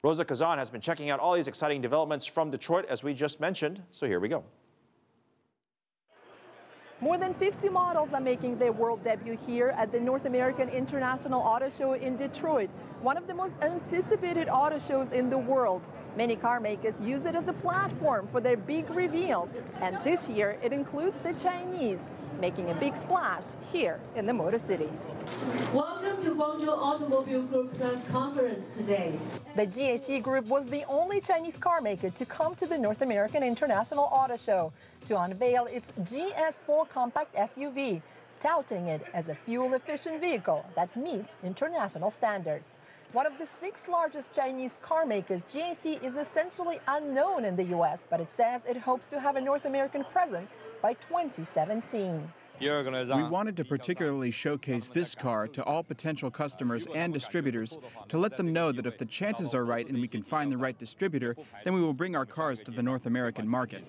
Roza Kazan has been checking out all these exciting developments from Detroit, as we just mentioned. So here we go. More than 50 models are making their world debut here at the North American International Auto Show in Detroit, one of the most anticipated auto shows in the world. Many car makers use it as a platform for their big reveals, and this year it includes the Chinese, making a big splash here in the Motor City. Welcome to Guangzhou Automobile Group press conference today. The GAC Group was the only Chinese car maker to come to the North American International Auto Show to unveil its GS4 compact SUV, touting it as a fuel-efficient vehicle that meets international standards. One of the 6 largest Chinese car makers, GAC is essentially unknown in the U.S., but it says it hopes to have a North American presence by 2017. We wanted to particularly showcase this car to all potential customers and distributors to let them know that if the chances are right and we can find the right distributor, then we will bring our cars to the North American market.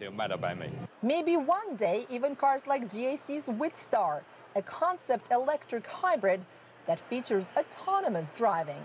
Maybe one day, even cars like GAC's Witstar, a concept electric hybrid that features autonomous driving.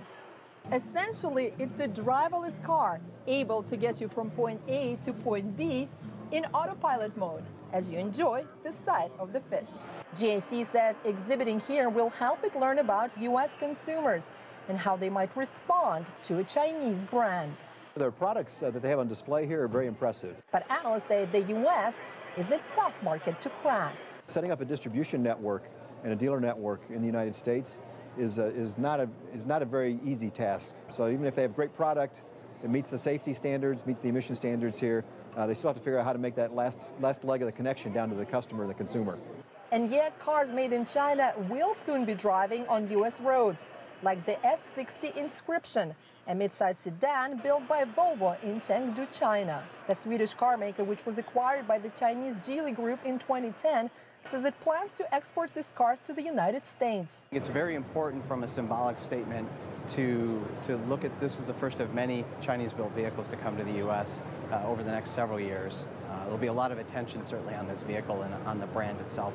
Essentially, it's a driverless car able to get you from point A to point B in autopilot mode as you enjoy the sight of the fish. GAC says exhibiting here will help it learn about U.S. consumers and how they might respond to a Chinese brand. Their products that they have on display here are very impressive. But analysts say the U.S. is a tough market to crack. Setting up a distribution network and a dealer network in the United States is not a very easy task. So even if they have great product, it meets the safety standards, meets the emission standards here, they still have to figure out how to make that last leg of the connection down to the customer and the consumer. And yet cars made in China will soon be driving on U.S. roads, like the S60 Inscription, a mid-size sedan built by Volvo in Chengdu, China. The Swedish car maker, which was acquired by the Chinese Geely Group in 2010, says it plans to export these cars to the United States. It's very important from a symbolic statement to look at this as the first of many Chinese-built vehicles to come to the U.S. Over the next several years. There'll be a lot of attention certainly on this vehicle and on the brand itself.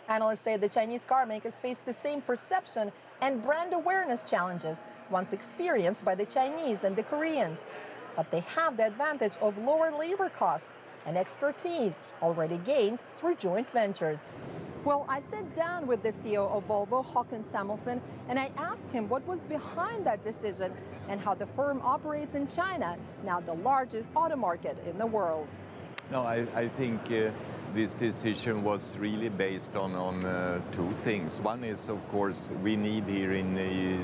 Analysts say the Chinese car makers face the same perception and brand awareness challenges once experienced by the Chinese and the Koreans. But they have the advantage of lower labor costs and expertise already gained through joint ventures. Well, I sat down with the CEO of Volvo, Håkan Samuelsson, and I asked him what was behind that decision and how the firm operates in China, now the largest auto market in the world. No, I think this decision was really based on 2 things. One is, of course, we need here in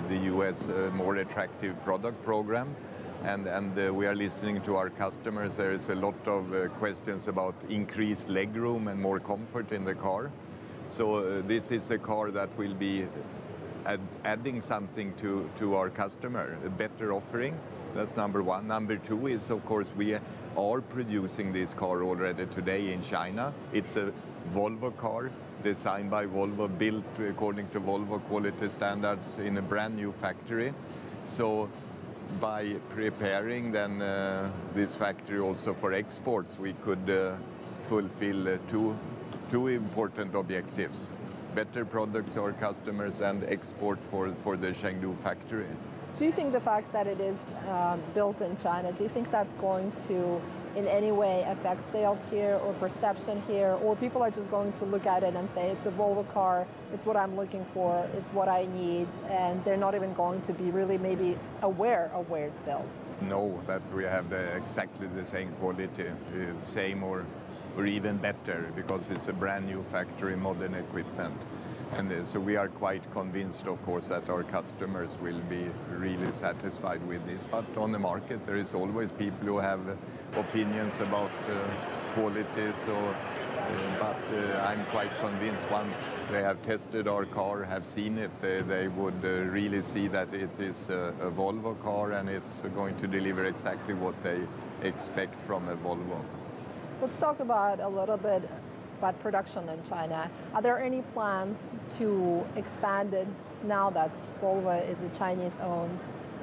the US a more attractive product program. And we are listening to our customers. There is a lot of questions about increased legroom and more comfort in the car. So this is a car that will be adding something to our customer, a better offering. That's number one. Number two is, of course, we are producing this car already today in China. It's a Volvo car, designed by Volvo, built according to Volvo quality standards in a brand new factory. So by preparing then this factory also for exports, we could fulfill two important objectives: better products to our customers and export for the Chengdu factory. Do you think the fact that it is built in China, do you think that's going to in any way affect sales here or perception here, or people are just going to look at it and say it's a Volvo car, it's what I'm looking for, it's what I need, and they're not even going to be really maybe aware of where it's built? No, that we have exactly the same quality, same or even better, because it's a brand new factory, modern equipment. And so we are quite convinced, of course, that our customers will be really satisfied with this. But on the market, there is always people who have opinions about quality. So, but I'm quite convinced once they have tested our car, have seen it, they would really see that it is a Volvo car and it's going to deliver exactly what they expect from a Volvo. Let's talk about a little bit about production in China. Are there any plans to expand it now that Volvo is a Chinese-owned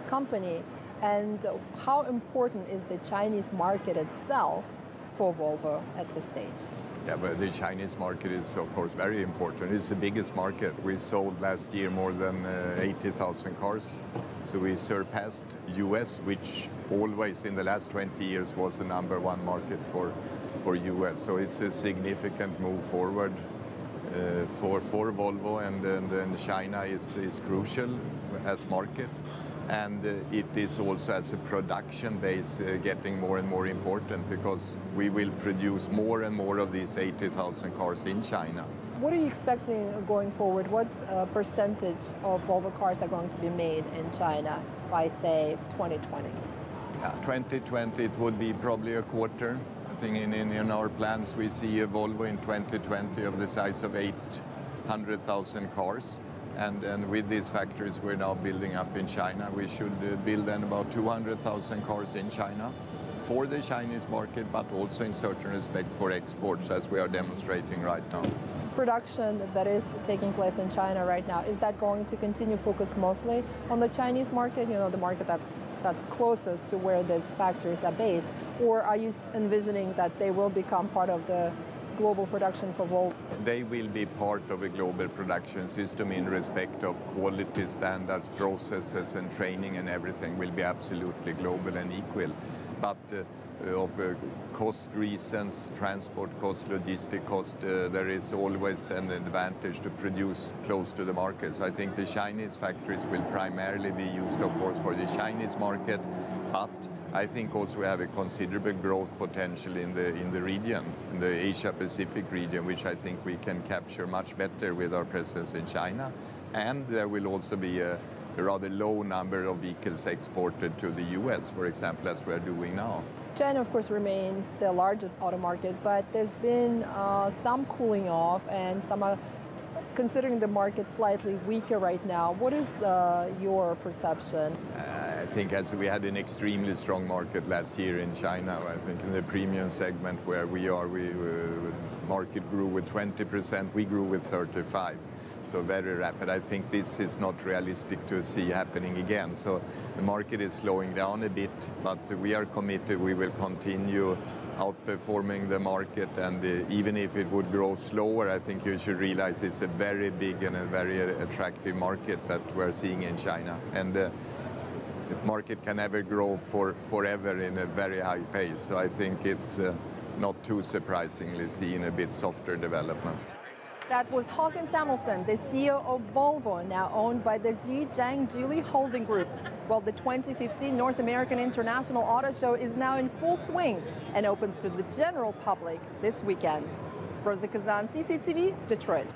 company? And how important is the Chinese market itself for Volvo at this stage? Yeah, but the Chinese market is, of course, very important. It's the biggest market. We sold last year more than 80,000 cars. So we surpassed US, which always in the last 20 years was the #1 market for US. So it's a significant move forward for Volvo, and China is crucial as market. And it is also, as a production base, getting more and more important, because we will produce more and more of these 80,000 cars in China. What are you expecting going forward? What percentage of Volvo cars are going to be made in China by, say, 2020? 2020, it would be probably a quarter. I think in our plans we see a Volvo in 2020 of the size of 800,000 cars. And with these factories we're now building up in China, we should build then about 200,000 cars in China for the Chinese market, but also in certain respect for exports, as we are demonstrating right now. Production that is taking place in China right now, is that going to continue focused mostly on the Chinese market, you know, the market that's closest to where these factories are based? Or are you envisioning that they will become part of the global production for Volvo? They will be part of a global production system in respect of quality standards, processes and training, and everything will be absolutely global and equal. But of cost reasons, transport cost, logistic cost, there is always an advantage to produce close to the market. So I think the Chinese factories will primarily be used, of course, for the Chinese market, but I think also we have a considerable growth potential in the region, in the Asia-Pacific region, which I think we can capture much better with our presence in China. And there will also be a rather low number of vehicles exported to the US, for example, as we are doing now. China, of course, remains the largest auto market, but there's been some cooling off, and some are considering the market slightly weaker right now. What is your perception? I think as we had an extremely strong market last year in China, I think in the premium segment where we are, market grew with 20%, we grew with 35%. So very rapid. I think this is not realistic to see happening again. So the market is slowing down a bit, but we are committed. We will continue outperforming the market, and even if it would grow slower, I think you should realize it's a very big and a very attractive market that we're seeing in China. And the market can never grow forever in a very high pace. So I think it's not too surprisingly seeing a bit softer development. That was Håkan Samuelsson, the CEO of Volvo, now owned by the Zhejiang Geely Holding Group. Well, the 2015 North American International Auto Show is now in full swing and opens to the general public this weekend. Roza, Kazan, CCTV, Detroit.